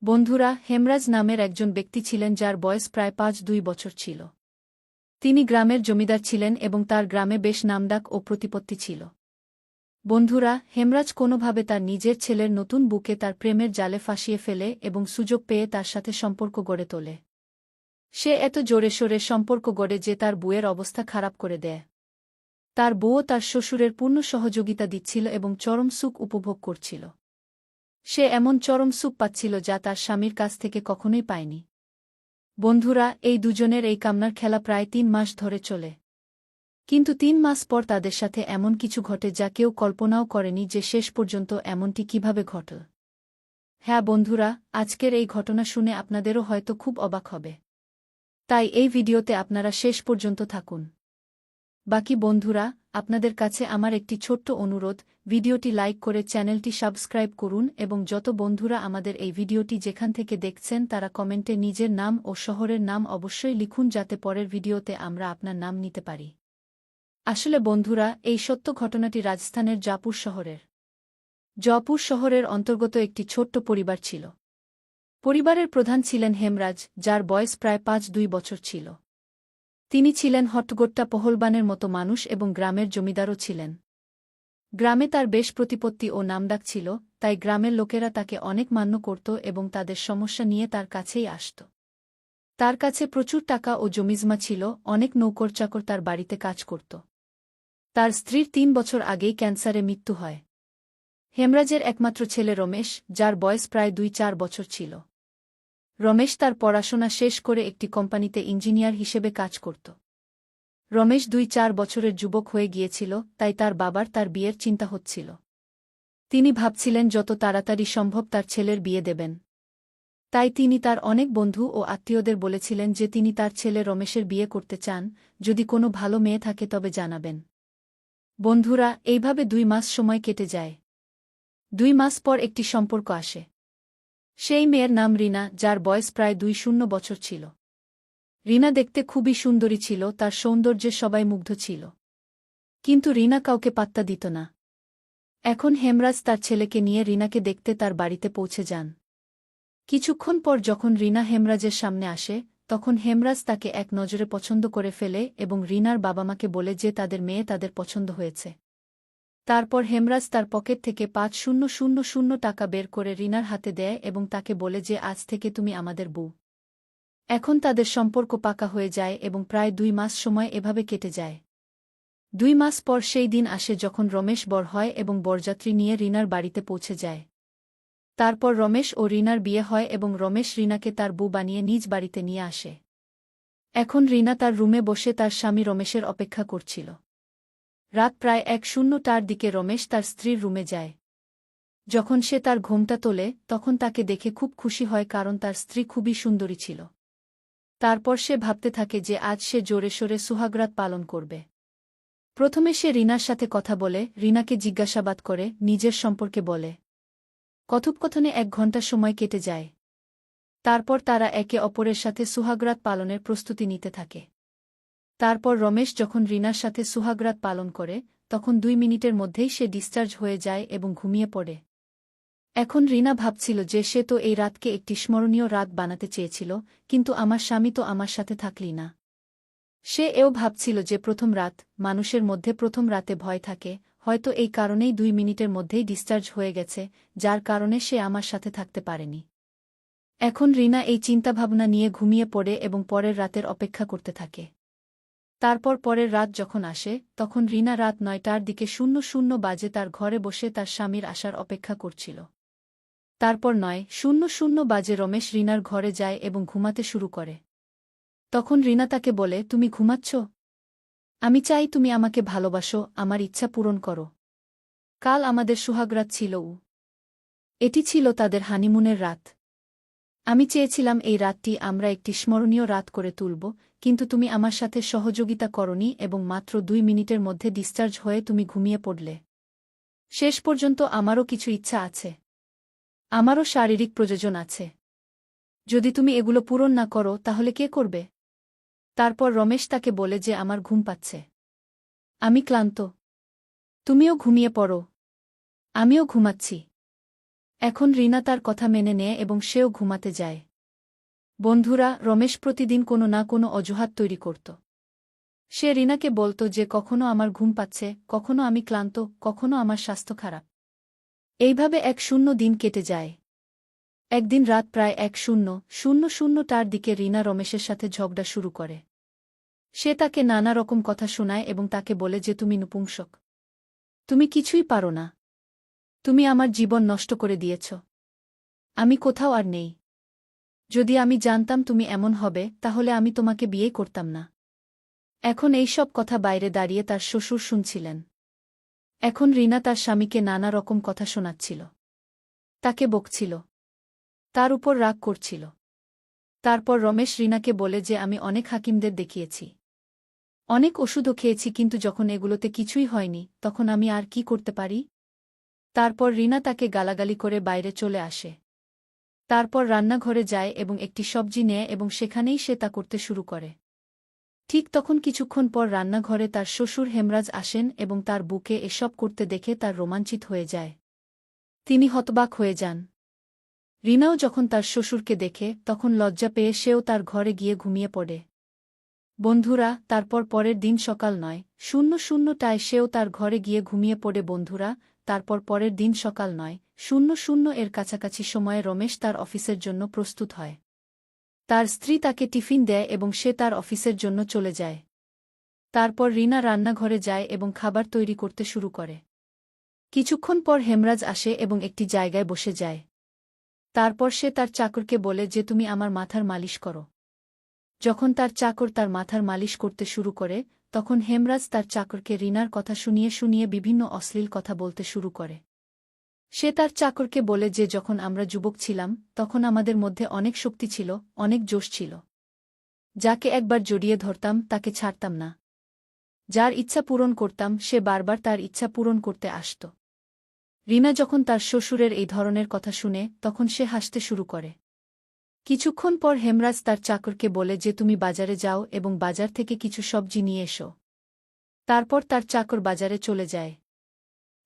বন্ধুরা, হেমরাজ নামের একজন ব্যক্তি ছিলেন যার বয়স প্রায় ৫-২ বছর ছিল। তিনি গ্রামের জমিদার ছিলেন এবং তার গ্রামে বেশ নামডাক ও প্রতিপত্তি ছিল। বন্ধুরা, হেমরাজ কোনোভাবে তার নিজের ছেলের নতুন বুকে তার প্রেমের জালে ফাঁসিয়ে ফেলে এবং সুযোগ পেয়ে তার সাথে সম্পর্ক গড়ে তোলে। সে এত জোরে সোরে সম্পর্ক গড়ে যে তার বউয়ের অবস্থা খারাপ করে দেয়। তার বউও তার শ্বশুরের পূর্ণ সহযোগিতা দিচ্ছিল এবং চরম সুখ উপভোগ করছিল। সে এমন চরম সুখ পাচ্ছিল যা তার স্বামীর কাছ থেকে কখনোই পায়নি। বন্ধুরা, এই দুজনের এই কামনার খেলা প্রায় ৩ মাস ধরে চলে। কিন্তু ৩ মাস পর তাদের সাথে এমন কিছু ঘটে যা কেউ কল্পনাও করেনি যে শেষ পর্যন্ত এমনটি কিভাবে ঘটল। হ্যাঁ বন্ধুরা, আজকের এই ঘটনা শুনে আপনাদেরও হয়তো খুব অবাক হবে। তাই এই ভিডিওতে আপনারা শেষ পর্যন্ত থাকুন। বাকি বন্ধুরা, আপনাদের কাছে আমার একটি ছোট্ট অনুরোধ, ভিডিওটি লাইক করে চ্যানেলটি সাবস্ক্রাইব করুন এবং যত বন্ধুরা আমাদের এই ভিডিওটি যেখান থেকে দেখছেন তারা কমেন্টে নিজের নাম ও শহরের নাম অবশ্যই লিখুন যাতে পরের ভিডিওতে আমরা আপনার নাম নিতে পারি। আসলে বন্ধুরা, এই সত্য ঘটনাটি রাজস্থানের জয়পুর শহরের। জয়পুর শহরের অন্তর্গত একটি ছোট্ট পরিবার ছিল। পরিবারের প্রধান ছিলেন হেমরাজ, যার বয়স প্রায় ৫-২ বছর ছিল। তিনি ছিলেন হট্টগোট্টা পহলবানের মতো মানুষ এবং গ্রামের জমিদারও ছিলেন। গ্রামে তার বেশ প্রতিপত্তি ও নামডাক ছিল, তাই গ্রামের লোকেরা তাকে অনেক মান্য করত এবং তাদের সমস্যা নিয়ে তার কাছেই আসত। তার কাছে প্রচুর টাকা ও জমিজমা ছিল, অনেক নৌকর-চাকর তার বাড়িতে কাজ করত। তার স্ত্রীর ৩ বছর আগেই ক্যান্সারে মৃত্যু হয়। হেমরাজের একমাত্র ছেলে রমেশ, যার বয়স প্রায় ২-৪ বছর ছিল। রমেশ তার পড়াশোনা শেষ করে একটি কোম্পানিতে ইঞ্জিনিয়ার হিসেবে কাজ করত। রমেশ ২-৪ বছরের যুবক হয়ে গিয়েছিল, তাই তার বাবার তার বিয়ের চিন্তা হচ্ছিল। তিনি ভাবছিলেন যত তাড়াতাড়ি সম্ভব তার ছেলের বিয়ে দেবেন। তাই তিনি তার অনেক বন্ধু ও আত্মীয়দের বলেছিলেন যে তিনি তার ছেলে রমেশের বিয়ে করতে চান, যদি কোনো ভালো মেয়ে থাকে তবে জানাবেন। বন্ধুরা, এইভাবে ২ মাস সময় কেটে যায়। ২ মাস পর একটি সম্পর্ক আসে। সেই মেয়ের নাম রিনা, যার বয়স প্রায় ২-০ বছর ছিল। রিনা দেখতে খুবই সুন্দরী ছিল, তার সৌন্দর্যে সবাই মুগ্ধ ছিল। কিন্তু রিনা কাউকে পাত্তা দিত না। এখন হেমরাজ তার ছেলেকে নিয়ে রিনাকে দেখতে তার বাড়িতে পৌঁছে যান। কিছুক্ষণ পর যখন রিনা হেমরাজের সামনে আসে, তখন হেমরাজ তাকে এক নজরে পছন্দ করে ফেলে এবং রিনার বাবা-মাকে বলে যে তাদের মেয়ে তাদের পছন্দ হয়েছে। তারপর হেমরাজ তার পকেট থেকে ৫,০০০ টাকা বের করে রিনার হাতে দেয় এবং তাকে বলে যে আজ থেকে তুমি আমাদের বউ। এখন তাদের সম্পর্ক পাকা হয়ে যায় এবং প্রায় ২ মাস সময় এভাবে কেটে যায়। ২ মাস পর সেই দিন আসে যখন রমেশ বর হয় এবং বরযাত্রী নিয়ে রিনার বাড়িতে পৌঁছে যায়। তারপর রমেশ ও রিনার বিয়ে হয় এবং রমেশ রিনাকে তার বউ বানিয়ে নিজ বাড়িতে নিয়ে আসে। এখন রিনা তার রুমে বসে তার স্বামী রমেশের অপেক্ষা করছিল। রাত প্রায় ১:০০টার দিকে রমেশ তার স্ত্রীর রুমে যায়। যখন সে তার ঘোমটা তোলে তখন তাকে দেখে খুব খুশি হয় কারণ তার স্ত্রী খুবই সুন্দরী ছিল। তারপর সে ভাবতে থাকে যে আজ সে জোরে সোরে সুহাগরাত পালন করবে। প্রথমে সে রিনার সাথে কথা বলে, রিনাকে জিজ্ঞাসাবাদ করে, নিজের সম্পর্কে বলে। কথোপকথনে ১ ঘণ্টা সময় কেটে যায়। তারপর তারা একে অপরের সাথে সুহাগরাত পালনের প্রস্তুতি নিতে থাকে। তারপর রমেশ যখন রিনার সাথে সুহাগরাত পালন করে, তখন ২ মিনিটের মধ্যেই সে ডিসচার্জ হয়ে যায় এবং ঘুমিয়ে পড়ে। এখন রিনা ভাবছিল যে সে তো এই রাতকে একটি স্মরণীয় রাত বানাতে চেয়েছিল, কিন্তু আমার স্বামী তো আমার সাথে থাকলি না। সে এও ভাবছিল যে প্রথম রাত, মানুষের মধ্যে প্রথম রাতে ভয় থাকে, হয়তো এই কারণেই ২ মিনিটের মধ্যেই ডিসচার্জ হয়ে গেছে, যার কারণে সে আমার সাথে থাকতে পারেনি। এখন রিনা এই চিন্তাভাবনা নিয়ে ঘুমিয়ে পড়ে এবং পরের রাতের অপেক্ষা করতে থাকে। তারপর পরের রাত যখন আসে, তখন রিনা রাত ৯টার দিকে ০০ বাজে তার ঘরে বসে তার স্বামীর আসার অপেক্ষা করছিল। তারপর ৯:০০ বাজে রমেশ রিনার ঘরে যায় এবং ঘুমাতে শুরু করে। তখন রিনা তাকে বলে, তুমি ঘুমাচ্ছ? আমি চাই তুমি আমাকে ভালোবাসো, আমার ইচ্ছা পূরণ করো। কাল আমাদের সুহাগরাত ছিল। এটি ছিল তাদের হানিমুনের রাত। আমি চেয়েছিলাম এই রাতটি আমরা একটি স্মরণীয় রাত করে তুলব, কিন্তু তুমি আমার সাথে সহযোগিতা করনি এবং মাত্র ২ মিনিটের মধ্যে ডিসচার্জ হয়ে তুমি ঘুমিয়ে পড়লে। শেষ পর্যন্ত আমারও কিছু ইচ্ছা আছে। আমারও শারীরিক প্রয়োজন আছে। যদি তুমি এগুলো পূরণ না করো তাহলে কে করবে? তারপর রমেশ তাকে বলে যে আমার ঘুম পাচ্ছে। আমি ক্লান্ত। তুমিও ঘুমিয়ে পড়ো। আমিও ঘুমাচ্ছি। এখন রিনা তার কথা মেনে নেয় এবং সেও ঘুমাতে যায়। বন্ধুরা, রমেশ প্রতিদিন কোনো না কোনো অজুহাত তৈরি করত। সে রিনাকে বলত যে কখনো আমার ঘুম পাচ্ছে, কখনো আমি ক্লান্ত, কখনো আমার স্বাস্থ্য খারাপ। এইভাবে 1-0 দিন কেটে যায়। একদিন রাত প্রায় 1:00টার দিকে রিনা রমেশের সাথে ঝগড়া শুরু করে। সে তাকে নানা রকম কথা শোনায় এবং তাকে বলে যে তুমি নপুংসক। তুমি কিছুই পারো না। তুমি আমার জীবন নষ্ট করে দিয়েছ। আমি কোথাও আর নেই। যদি আমি জানতাম তুমি এমন হবে তাহলে আমি তোমাকে বিয়ে করতাম না। এখন এই সব কথা বাইরে দাঁড়িয়ে তার শ্বশুর শুনছিলেন। এখন রিনা তার স্বামীকে নানা রকম কথা শোনাচ্ছিল। তাকে বকছিল। তার উপর রাগ করছিল। তারপর রমেশ রিনাকে বলে যে আমি অনেক হাকিমদের দেখিয়েছি। অনেক ওষুধও খেয়েছি, কিন্তু যখন এগুলোতে কিছুই হয়নি তখন আমি আর কি করতে পারি? তারপর রিনা তাকে গালাগালি করে বাইরে চলে আসে। তারপর রান্নাঘরে যায় এবং একটি সবজি নেয় এবং সেখানেই সে তা করতে শুরু করে। ঠিক তখন কিছুক্ষণ পর রান্নাঘরে তার শ্বশুর হেমরাজ আসেন এবং তার বুকে এসব করতে দেখে তার রোমাঞ্চিত হয়ে যায়। তিনি হতবাক হয়ে যান। রিনাও যখন তার শ্বশুরকে দেখে তখন লজ্জা পেয়ে সেও তার ঘরে গিয়ে ঘুমিয়ে পড়ে। বন্ধুরা, তারপর পরের দিন সকাল 9:00টায় সেও তার ঘরে গিয়ে ঘুমিয়ে পড়ে। বন্ধুরা, তারপর পরের দিন সকাল 9:00 এর কাছাকাছি সময়ে রমেশ তার অফিসের জন্য প্রস্তুত হয়। তার স্ত্রী তাকে টিফিন দেয় এবং সে তার অফিসের জন্য চলে যায়। তারপর রিনা রান্নাঘরে যায় এবং খাবার তৈরি করতে শুরু করে। কিছুক্ষণ পর হেমরাজ আসে এবং একটি জায়গায় বসে যায়। তারপর সে তার চাকরকে বলে যে তুমি আমার মাথার মালিশ করো। যখন তার চাকর তার মাথার মালিশ করতে শুরু করে তখন হেমরাজ তার চাকরকে রিনার কথা শুনিয়ে শুনিয়ে বিভিন্ন অশ্লীল কথা বলতে শুরু করে। সে তার চাকরকে বলে যে যখন আমরা যুবক ছিলাম তখন আমাদের মধ্যে অনেক শক্তি ছিল, অনেক জোশ ছিল। যাকে একবার জড়িয়ে ধরতাম তাকে ছাড়তাম না। যার ইচ্ছা পূরণ করতাম সে বারবার তার ইচ্ছা পূরণ করতে আসত। রিনা যখন তার শ্বশুরের এই ধরনের কথা শুনে তখন সে হাসতে শুরু করে। কিছুক্ষণ পর হেমরাজ তার চাকরকে বলে যে তুমি বাজারে যাও এবং বাজার থেকে কিছু সবজি নিয়ে এসো। তারপর তার চাকর বাজারে চলে যায়।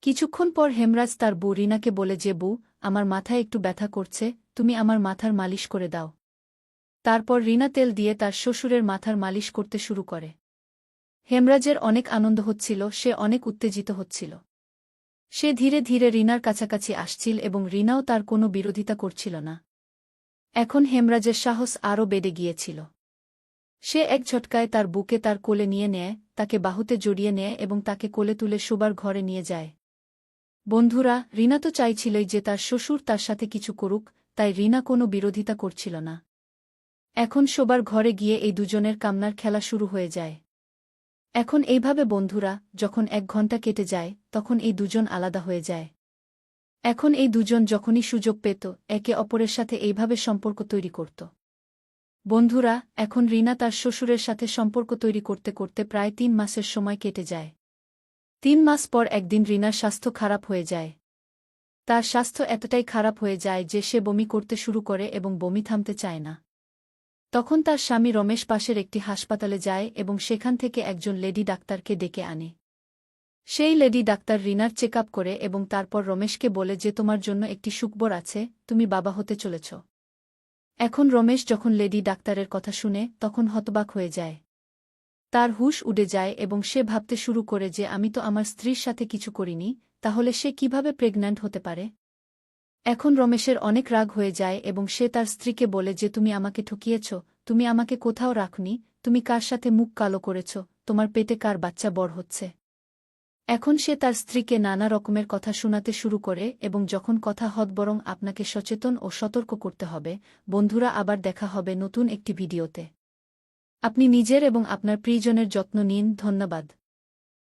কিছুক্ষণ পর হেমরাজ তার বউ রিনাকে বলে যে বউ, আমার মাথায় একটু ব্যথা করছে, তুমি আমার মাথার মালিশ করে দাও। তারপর রিনা তেল দিয়ে তার শ্বশুরের মাথার মালিশ করতে শুরু করে। হেমরাজের অনেক আনন্দ হচ্ছিল, সে অনেক উত্তেজিত হচ্ছিল। সে ধীরে ধীরে রিনার কাছাকাছি আসছিল এবং রিনাও তার কোনো বিরোধিতা করছিল না। এখন হেমরাজের সাহস আরও বেড়ে গিয়েছিল। সে এক ঝটকায় তার বুকে তার কোলে নিয়ে নেয়, তাকে বাহুতে জড়িয়ে নেয় এবং তাকে কোলে তুলে শোবার ঘরে নিয়ে যায়। বন্ধুরা, রিনা তো চাইছিলই যে তার শ্বশুর তার সাথে কিছু করুক, তাই রিনা কোনো বিরোধিতা করছিল না। এখন শোবার ঘরে গিয়ে এই দুজনের কামনার খেলা শুরু হয়ে যায়। এখন এইভাবে বন্ধুরা, যখন 1 ঘন্টা কেটে যায় তখন এই দুজন আলাদা হয়ে যায়। এখন এই দুজন যখনই সুযোগ পেত একে অপরের সাথে এইভাবে সম্পর্ক তৈরি করত। বন্ধুরা, এখন রিনা তার শ্বশুরের সাথে সম্পর্ক তৈরি করতে করতে প্রায় 3 মাসের সময় কেটে যায়। 3 মাস পর একদিন রিনার স্বাস্থ্য খারাপ হয়ে যায়। তার স্বাস্থ্য এতটাই খারাপ হয়ে যায় যে সে বমি করতে শুরু করে এবং বমি থামতে চায় না। তখন তার স্বামী রমেশ পাশের একটি হাসপাতালে যায় এবং সেখান থেকে একজন লেডি ডাক্তারকে ডেকে আনে। সেই লেডি ডাক্তার রিনার চেক আপ করে এবং তারপর রমেশকে বলে যে তোমার জন্য একটি সুখবর আছে, তুমি বাবা হতে চলেছ। এখন রমেশ যখন লেডি ডাক্তারের কথা শুনে তখন হতবাক হয়ে যায়। তার হুঁশ উড়ে যায় এবং সে ভাবতে শুরু করে যে আমি তো আমার স্ত্রীর সাথে কিছু করিনি, তাহলে সে কিভাবে প্রেগন্যান্ট হতে পারে? এখন রমেশের অনেক রাগ হয়ে যায় এবং সে তার স্ত্রীকে বলে যে তুমি আমাকে ঠকিয়েছ, তুমি আমাকে কোথাও রাখনি, তুমি কার সাথে মুখ কালো করেছ, তোমার পেটে কার বাচ্চা বড় হচ্ছে। এখন সে তার স্ত্রীকে নানা রকমের কথা শোনাতে শুরু করে এবং যখন কথা হত বরং আপনাকে সচেতন ও সতর্ক করতে হবে। বন্ধুরা, আবার দেখা হবে নতুন একটি ভিডিওতে। আপনি নিজের এবং আপনার প্রিয়জনের যত্ন নিন। ধন্যবাদ।